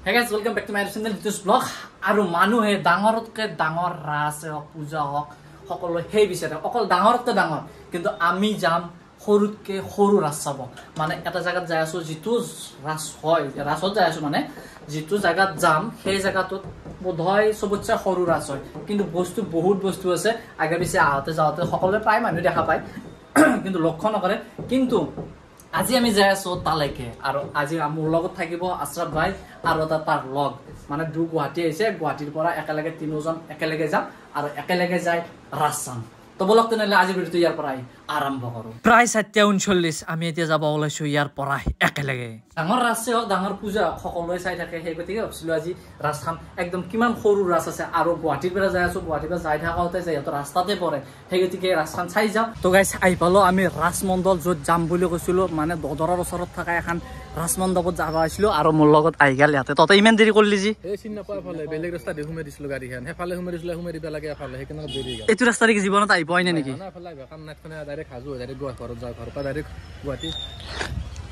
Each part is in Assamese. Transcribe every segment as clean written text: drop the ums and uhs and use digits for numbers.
Hey guys, welcome back to my channel Hitu's vlog. আৰু মানুহে ডাঙৰতকে ডাঙৰ ৰাস হওক পূজা হওক সকলো সেই বিচাৰে অকল ডাঙৰতকে ডাঙৰ কিন্তু আমি যাম সৰুতকে সৰু ৰাস চাব মানে এটা জায়গাত যাই আছো যিটো ৰাস হয় ৰাসত যাই আছো মানে যিটো জায়গাত যাম সেই জায়গাটোত বোধহয় সবতছে সৰু ৰাস হয় কিন্তু বস্তু বহুত বস্তু আছে আগে পিছে আহতে যাওতে সকলোৱে প্ৰায় মানুহ দেখা পায় কিন্তু লক্ষ্য নকৰে কিন্তু আজি আমি যাই আছো তালৈকে আৰু আজি মোৰ লগত থাকিব আশৰাফ ভাই আৰু তাৰ লগ মানে দু গুৱাহাটী আহিছে গুৱাহাটীৰ পৰা একেলগে তিনিজন একেলগে যাম আৰু একেলগে যাই ৰাস চাম তো বলক তেনেহলে আজি ভিডিওটো ইয়াৰ পৰাই আৰম্ভ কৰো প্ৰায় 7:39 আমি এতিয়া যাব ওলাইছো ইয়াৰ পৰা একেলগে ডাঙৰ ৰাস হওক ডাঙৰ পূজা সকলোৱে চাই থাকে সেই গতিকে ভাবিছিলো আজি ৰাস খাম একদম কিমান সৰু ৰাস আছে আৰু গুৱাহাটীৰ পৰা যাই আছো গুৱাহাটীৰ পৰা যাই থাকাতে যিহেতু ৰাস্তাতে পৰে সেই গতিকে ৰাসখন চাই যাওঁ তো গাইছ আহি পালো আমি ৰাসমণ্ডল য'ত যাম বুলি কৈছিলো মানে দদৰৰ ওচৰত থকা এখন ৰাসমণ্ডপত যাব আহিছিলো আৰু মোৰ লগত আহি গেল ইয়াতে ততে ইমান দেৰি কৰিলি যি এই চিন নাপায় ফালে বেলেগ ৰাস্তা দি ঘুমাই দিছিলো গাড়ীখন হেফালে ঘুমাই দিছিলো ঘুমাই দিবা লাগে এফালে সেইকাৰণে দেৰি গ'ল এইটো ৰাস্তা দেখি জীৱনত আহি পোৱাই নাই নেকি না ফালে কাম নাখনে ডাইৰেক্ট হাজু ডাইৰেক্ট ঘৰত যাওঁ ঘৰৰ পৰা ডাইৰেক্ট গুৱাহাটী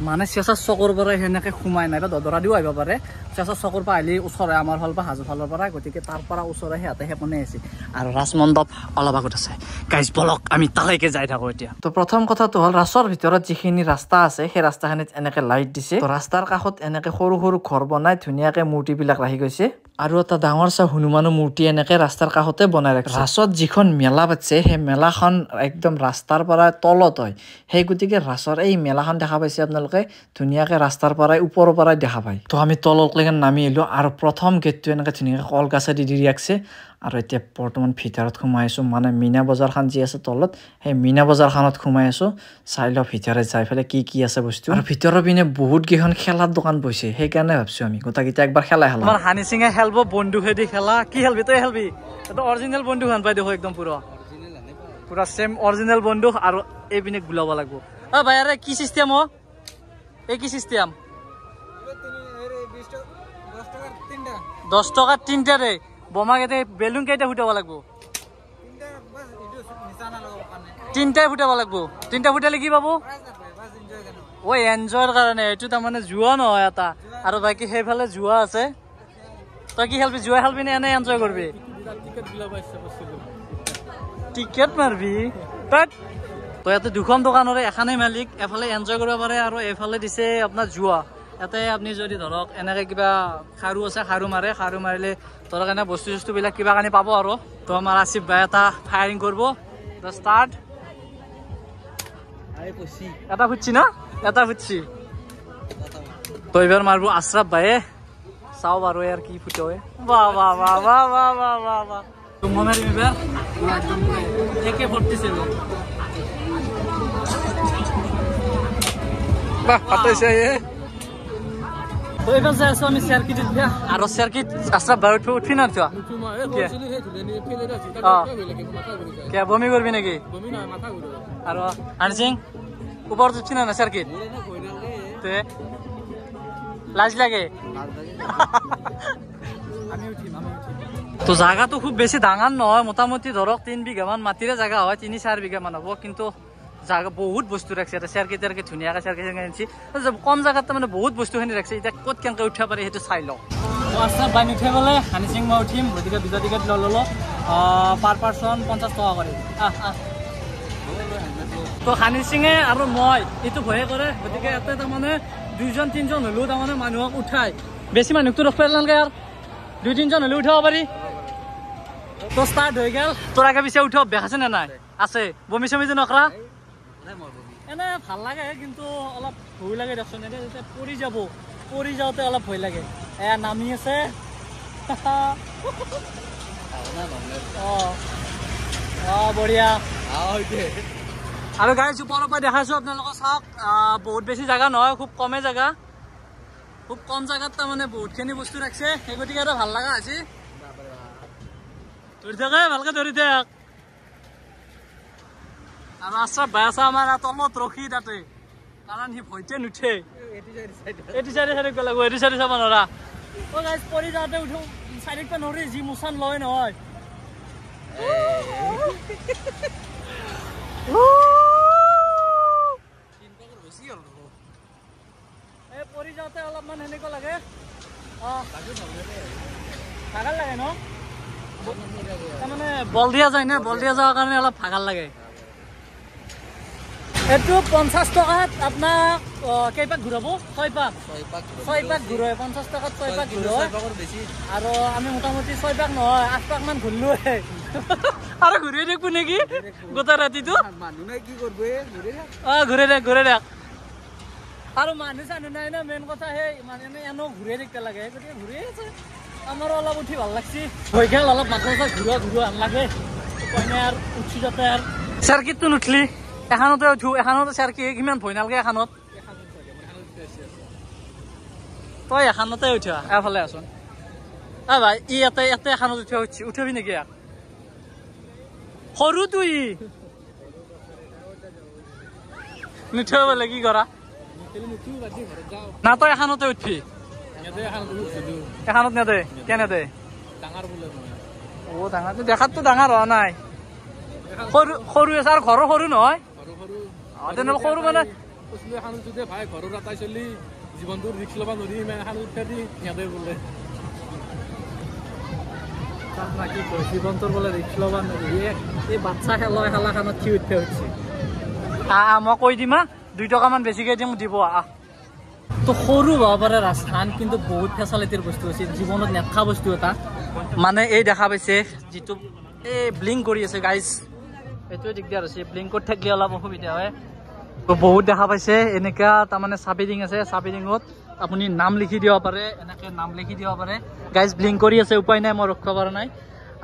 মানে চেঁচা চকৰ পৰা সেনেকে সোমাই নাই দদৰা দিও আহিব পাৰে চেঁচা চকৰ পৰা আহিলে ওচৰে আমাৰ ফালৰ পৰা হাজো ফালৰ পৰা গতিকে তাৰ পৰা ওচৰে সিহঁতে সেপনে আছে আৰু ৰাসমণ্ডপ অলপ আগত আছে গাইজ বলক আমি তালৈকে যাই থাকো এতিয়া তো প্ৰথম কথাটো হ'ল ৰাসৰ ভিতৰত যিখিনি ৰাস্তা আছে সেই ৰাস্তাখিনিত এনেকে লাইট দিছে তো ৰাস্তাৰ কাষত এনেকে সৰু সৰু ঘৰ বনাই ধুনীয়াকে মূৰ্তিবিলাক ৰাখি গৈছে আৰু এটা ডাঙৰ চা হনুমানৰ মূৰ্তি এনেকে ৰাস্তাৰ কাষতে বনাই ৰাখিছে ৰাসত যিখন মেলা পাতিছে সেই মেলাখন একদম ৰাস্তাৰ পৰা তলত হয় সেই গতিকে ৰাসৰ এই মেলাখন দেখা পাইছে আপোনালোকে ধুনীয়াকে ৰাস্তাৰ পৰাই ওপৰৰ পৰাই দেখা পায় তো আমি তললৈকে নামি আহিলো আৰু প্ৰথম গেটটো এনেকে ধুনীয়াকে কলগাছেদি দি ৰাখিছে আৰু এতিয়া বৰ্তমান ভিতৰত সোমাই আছো মানে মিনা বজাৰখন যি আছে তলত সেই মিনা বজাৰখনত সোমাই আছো চাই লওঁ ভিতৰত যাই পেলাই কি আছে বস্তু আৰু ভিতৰৰ পিনে বহুত কেইখন খেলাৰ দোকান বহিছে সেইকাৰণে ভাবছো আমি গোটেইকেইটা একবাৰ খেলাই খেলা আমাৰ হানি সিঙে খেলব বন্দুকেদি খেলা কি খেলবি তই খেলবি এটা অৰিজিনেল বন্দুক হান পাই দেখো একদম পুৰা সেম অৰিজিনেল বন্দুক আৰু এই পিনে গুলাব লাগিব অ ভাই আৰে কি সিস্টেম হ এই কি সিস্টেম 10 টাকা তিনটা রে বোমা কেটে বেলুন কেইটা ফুটাব লাগবো তিনটাই ফুটাব লাগবো তিনটা ফুটালে কি পাবো ওই এনজয়ৰ কাৰণে এটো তাৰ মানে জুৱা নহয় এটা আৰু বাকি সেইফালে জুৱা আছে তই কি খেলবি জুৱা খেলবি নে এনে এনজয় কৰবি টিকেট মাৰবি তো ইয়াতে দুখন দোকানৰে এখানেই মালিক এফালে এনজয় কৰিব পাৰে আৰু এফালে দিছে আপোনাৰ জুৱা ইয়াতে আপনি যদি ধৰক এনেকে কিবা খাৰু আছে খাৰু মাৰিলে তোৰ কাৰণে বস্তু বিলাক কিবা কানি পাব আৰু তো আমাৰ আসিফ ভাই এটা ফায়াৰিং কৰিব তো স্টাৰ্ট এটা ফুটছি না এটা ফুটছি তো এবাৰ মাৰবো আশৰাফ ভাইয়ে চাও বাৰু ইয়াৰ কি ফুটে বাহ বাহ বাহ বাহ বাহ বাহ বাহ বাহ তুমি মারিবি এবার একদম একে ফুটতেছে বাহ পাতাইছে তো এবার যাই আছো আমি সার্কিট দিয়া আৰু সাৰ্কিট আশৰাফ ভাই উঠি না তো কে বমি কৰবি নাকি আৰু হানি সিং উপৰ উঠছি না সাৰ্কিট তে লাজ লাগে তো জায়গা তো খুব বেশি ডাঙৰ নহয় মোটামুটি ধৰক 3 বিঘামান মাটিৰে জায়গা হয় 3-4 বিঘামান হ'ব কিন্তু জায়গা বহুত বস্তু ৰাখছে এটা সাৰ্কিটাৰকে ধুনীয়াকে সাৰ্কিট আনিছি কম জায়গাত মানে বহুত বস্তুখিনি ৰাখছে এতিয়া ক'ত কেনেকৈ উঠিব পাৰে সেইটো চাই লওঁ আচ্ছা বাইন উঠে গ'লে হানি সিং মই উঠিম গতিকে দুটা টিকেট ল'লো পাৰ পাৰ্চন 50 টকা কৰি তো হানি সিঙে আৰু মই এইটো ভয়ে কৰে গতিকে ইয়াতে তাৰমানে 2-3জন হলেও তাৰমানে মানুহক উঠাই বেছি মানুহকতো ৰখ পেলাল নালাগে আৰু 2-3জন হলেও উঠাব পাৰি তো ষ্টাৰ্ট হৈ গেল তোৰ আগে পিছে উঠাব বেক আছে নে নাই আছে বমি চমি যে নকৰা এনে ভাল লাগে কিন্তু অলপ ভয় লাগে দেখোন এনে যেতিয়া পৰি যাওঁতে অলপ ভয় লাগে এয়া নামি আছে বঢ়িয়া আৰু গাইজ ওপৰৰ পৰা দেখাইছো আপোনালোকক চাওক বহুত বেছি জায়গা নহয় খুব কমে জায়গা খুব কম জায়গাত তাৰমানে বহুতখিনি বস্তু ৰাখছে সেই গতিকে আৰু ভাল লগা হৈছে ধৰি থাকে ভালকে ধৰি থাক আৰু আশৰাফ ভাই আছে আমাৰ তলত ৰখি তাতে কাৰণ সি ভয়তে নুঠে এইটো চাইডে গ'লে লাগিব এইটো চাইডে চাব নোৱাৰা অ গাইজ পৰি যাওঁতে উঠো চাইডৰ পৰা নৰি যি মোচান লয় নহয় পৰি যাওঁতে অলপমান সেনেকুৱা লাগে ভাগাল লাগে ন তাৰমানে বল দিয়া যায় না বল দিয়া যোৱাৰ কাৰণে অলপ ভাগাল লাগে এইটো 50 টকাত আপোনাক কেইপাক ঘূৰাব 6 পাক ঘূৰাই 50 টকাত 6 পাক ঘূৰাই আৰু আমি মোটামুটি 6 পাক নহয় 8 পাক মান ঘূৰলো আৰু ঘূৰাই দেখবো নেকি গোটা ৰাতিটো মানুহ নাই কি কৰিব ঘূৰাই দেখ আৰু মানুহ চানু নাই না মেইন কথা সেই মানে এনো ঘূৰাই দেখতে লাগে গতিকে ঘূৰাই আছে আমাৰ অলপ উঠি ভাল লাগছি হৈ গেল অলপ মাথা ঘূৰা আন লাগে কইনে আৰু উঠি যাতে আৰু চাৰ্কিটটো নুঠলি এখানতে উঠো এখানতে চাৰ্কি কিমান ভয় নালাগে এখানত তই এখানতে উঠা এফালে আছোন ভাই ই ইয়াতে এখানত উঠাবি নেকি সৰু তুই নুঠাব বোলে কি কৰা না তই এখানতে উঠবি এখানত নেদে কেনে দে ও ডাঙৰ দেখাততো ডাঙৰ হোৱা নাই সৰু আছে আৰু ঘৰৰ সৰু নহয় তেনেহ'লে সৰু মানে ভাই ঘৰৰ এটাই চলি জীৱনটো ৰিক্স ল'ব নোৱাৰি এখন উঠাই দি সিহঁতে বোলে জীৱনটোৰ বোলে ৰিক্স ল'ব নোৱাৰি এই বাচ্চা খেলাখনত কি উঠে উঠছে মই কৈ দিম 2 টকামান বেছিকৈ দিম দিব তো সৰু হ'ব পাৰে ৰাজস্থান কিন্তু বহুত ফেচিলিটিৰ বস্তু আছে জীৱনত নেখা বস্তু এটা মানে এই দেখা পাইছে যিটো এই ব্লিংক কৰি আছে গাইজ এইটোৱে দিগদাৰ হৈছে ব্লিংক কৰি থাকিলে অলপ অসুবিধা হয় বহুত দেখা পাইছে এনেকা তাৰমানে চাবিৰিং আছে চাবিৰিঙত আপুনি নাম লিখি দিব পাৰে এনেকৈ নাম লিখি দিব পাৰে গাইজ ব্লিংক কৰি আছে উপায় নাই মই ৰখিব পৰা নাই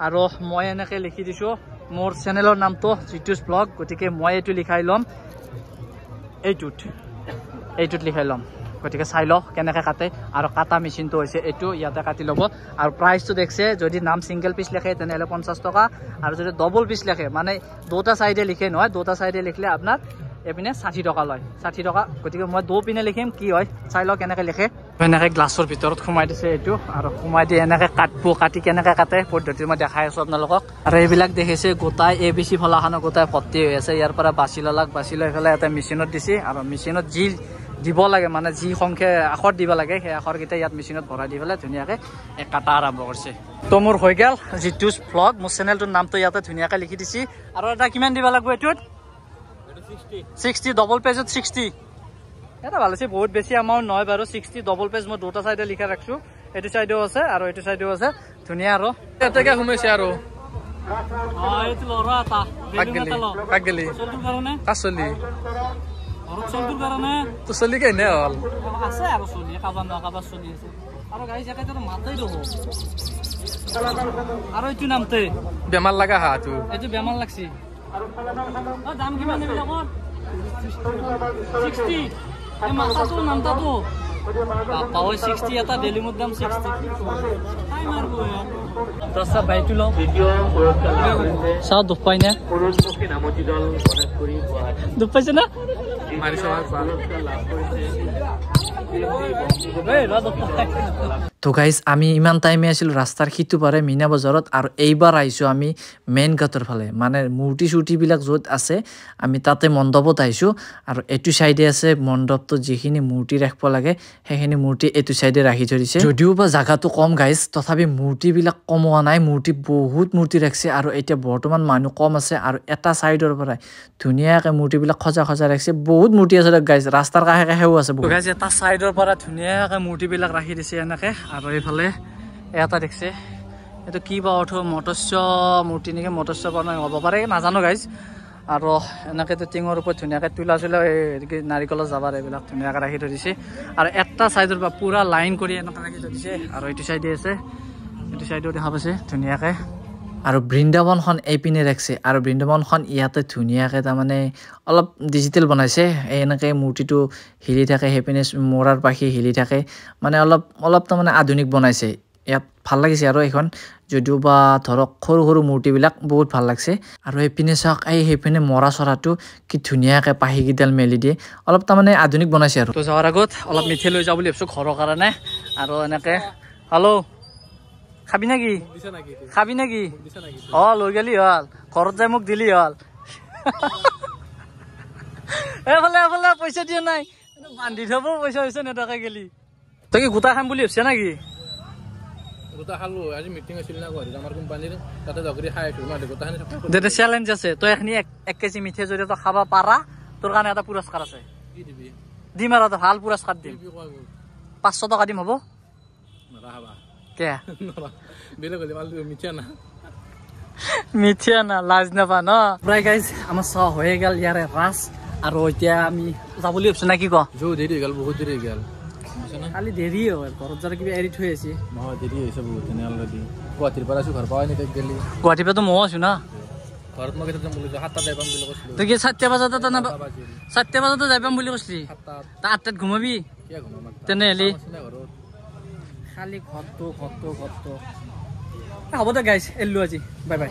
আৰু মই এনেকৈ লিখি দিছোঁ মোৰ চেনেলৰ নামটো জিতুছ ব্লগ গতিকে মই এইটো লিখাই ল'ম এইটোত লিখাই ল'ম গতিকে চাই লওক কেনেকৈ কাটে আৰু কাটা মেচিনটো হৈছে এইটো ইয়াতে কাটি ল'ব আৰু প্ৰাইচটো দেখছে যদি নাম ছিংগল পিচ লিখে তেনেহ'লে 50 টকা আৰু যদি ডবল পিচ লিখে মানে দুটা চাইডে লিখে নহয় দুটা চাইডে লিখিলে আপোনাৰ এপিনে 60 টকা লয় 60 টকা গতিকে মই দুপিনে লিখিম কি হয় চাই লওক কেনেকৈ লিখে এনেকৈ গ্লাছৰ ভিতৰত সোমাই দিছে এইটো আৰু সোমাই দি এনেকৈ কাটি কেনেকৈ কাটে পদ্ধতি মই দেখাই আছোঁ আপোনালোকক আৰু এইবিলাক দেখিছে গোটাই ABC ফলাখনো গোটাই ভৰ্তি হৈ আছে ইয়াৰ পৰা বাছি ল'লাক বাছি লৈ পেলাই এটা মেচিনত দিছে আৰু মেচিনত যি দিব লাগে মানে যি সংখ্যা আখৰ দিব লাগে সেই আখৰকেইটা ইয়াত মেচিনত ভৰাই দি পেলাই ধুনীয়াকৈ কাটা আৰম্ভ কৰিছে তো মোৰ হৈ গ'ল জিতুছ ব্লগ মোৰ চেনেলটোৰ নামটো ইয়াতে ধুনীয়াকৈ লিখি দিছে আৰু এটা কিমান দিব লাগিব এইটোত 60 ডবল পেজত 60 এটা ভাল আছে বহুত বেছি এমাউণ্ট নহয় বাৰু 60 ডবল পেজ মই দুটা চাইডে লিখা ৰাখিছোঁ এইটো চাইডেও আছে আৰু এইটো চাইডেও আছে ধুনীয়া আৰু এতেকে সোমাইছে আৰু এইটো ল'ৰা এটা কাক গেলি কাচলি চলিটোৰ কাৰণে তো চলি কেনে হ'ল আছে আৰু চলি কাবাৰ চলি আছে আৰু গাড়ী চাকাইটো মাতেই দেখো আৰু এইটো নামতে বেমাৰ লগা হাঁহটো এইটো বেমাৰ লাগছি দাম কিমান এইবিলাকৰ 60 এই মাছাটোৰ নামটাটো পাপাও 60 এটা ডেলি মোৰ দাম 60 খাই মাৰিব দছটা বাইটো লওঁ চাওঁ দুখ পাই না দুখ পাইছে না মাৰি চাব তো গাইজ আমি ইমান টাইমে আছিলোঁ ৰাস্তাৰ সিটো পাৰে মিনা বজাৰত আৰু এইবাৰ আহিছোঁ আমি মেইন গেটৰ ফালে মানে মূৰ্তি চূৰ্তিবিলাক য'ত আছে আমি তাতে মণ্ডপত আহিছোঁ আৰু এইটো চাইডে আছে মণ্ডপটো যিখিনি মূৰ্তি ৰাখিব লাগে সেইখিনি মূৰ্তি এইটো চাইডে ৰাখি থৈ দিছে যদিও বা জাগাটো কম গাইজ তথাপি মূৰ্তিবিলাক কমোৱা নাই মূৰ্তি বহুত মূৰ্তি ৰাখিছে আৰু এতিয়া বৰ্তমান মানুহ কম আছে আৰু এটা চাইডৰ পৰাই ধুনীয়াকৈ মূৰ্তিবিলাক সজা ৰাখিছে বহুত মূৰ্তি আছে গাইজ ৰাস্তাৰ কাষে কাষেও আছে গাইজ এটা চাইডৰ পৰা ধুনীয়াকৈ মূৰ্তিবিলাক ৰাখি দিছে এনেকৈ আৰু এইফালে এটা দেখছে এইটো কি বা অৰ্থ মৎস্য মূৰ্তি নেকি মৎস্য বনাই হ'ব পাৰে নাজানো গাইজ আৰু এনেকৈ টিঙৰ ওপৰত ধুনীয়াকৈ তোলা নাৰিকলৰ জাবাৰ এইবিলাক ধুনীয়াকৈ ৰাখি থৈ দিছে আৰু এটা চাইডৰ পৰা পূৰা লাইন কৰি এনেকৈ ৰাখি থৈ দিছে আৰু এইটো চাইডে আছে এইটো চাইডেও দেখা পাইছে ধুনীয়াকৈ আৰু বৃন্দাবনখন এইপিনে ৰাখিছে আৰু বৃন্দাবনখন ইয়াতে ধুনীয়াকৈ তাৰমানে অলপ ডিজিটেল বনাইছে এনেকৈ মূৰ্তিটো হিলি থাকে সেইপিনে মূৰাৰ পাখি হিলি থাকে মানে অলপ তাৰমানে আধুনিক বনাইছে ইয়াত ভাল লাগিছে আৰু এইখন যদিও বা ধৰক সৰু সৰু মূৰ্তিবিলাক বহুত ভাল লাগছে আৰু সেইপিনে চাওক সেইপিনে মৰা চৰাটো কি ধুনীয়াকৈ পাহিকেইডাল মেলি দিয়ে অলপ তাৰমানে আধুনিক বনাইছে আৰু তো যোৱাৰ আগত অলপ মিঠাই লৈ যাওঁ বুলি ভাবিছোঁ ঘৰৰ কাৰণে আৰু এনেকৈ হেল্ল' খাবি নেকি খাবি নেকি লৈ গেলি হ'ল ঘৰত যাই মোক দিলি হ'ল এফালে পইচা দিয়া নাই বান্ধি থব পইচা হৈছে নেতাকে গেলি তই কি গোটা খাম বুলি ভাবিছা নেকি গোটা খালো আজি মিটিং আছিল না ঘৰত আমাৰ কোম্পানীৰ তাতে দগৰি খাই আছো মানে গোটাখানি যেটা চ্যালেঞ্জ আছে তই এখনি 1 কেজি মিঠে যদি তো খাবা পাৰা তোৰ কাৰণে এটা পুৰস্কাৰ আছে কি দিবি দিম আৰু এটা ভাল পুৰস্কাৰ দিম কি কয় 500 টকা দিম হ'ব নৰা হাবা কে নৰা বেলে গলি মাল মিঠা না মিঠা না লাজ নাপা ন প্ৰায় গাইজ আমাৰ চাহ হৈ গেল ইয়াৰে ৰাস আৰু এতিয়া আমি যাবলৈ ভাবছো না কি ক জো দেৰি হৈ গেল বহুত দেৰি হৈ গেল খালি দেৰি হয় ঘৰত যাতে কিবা এৰি থৈ আছে নহয় দেৰি হৈছে বহুত এনে অলৰেডি গুৱাহাটীৰ পৰা আছো ঘৰ পাই নি তাক গেলি গুৱাহাটীৰ পৰা তো ময়ো আছো না ঘৰত মই কেতিয়া যাম বুলি 7টা যাই পাম বুলি কৈছিলো তই কি 7টা বজাতে 7টা বজাতে যাই পাম বুলি কৈছিলি 7টা তা 8টাত ঘুমাবি কি ঘুমাম তেনেহ'লে ঘৰত খালি ঘৰটো হ'ব দে গাইজ এৰিলো আজি বাই বাই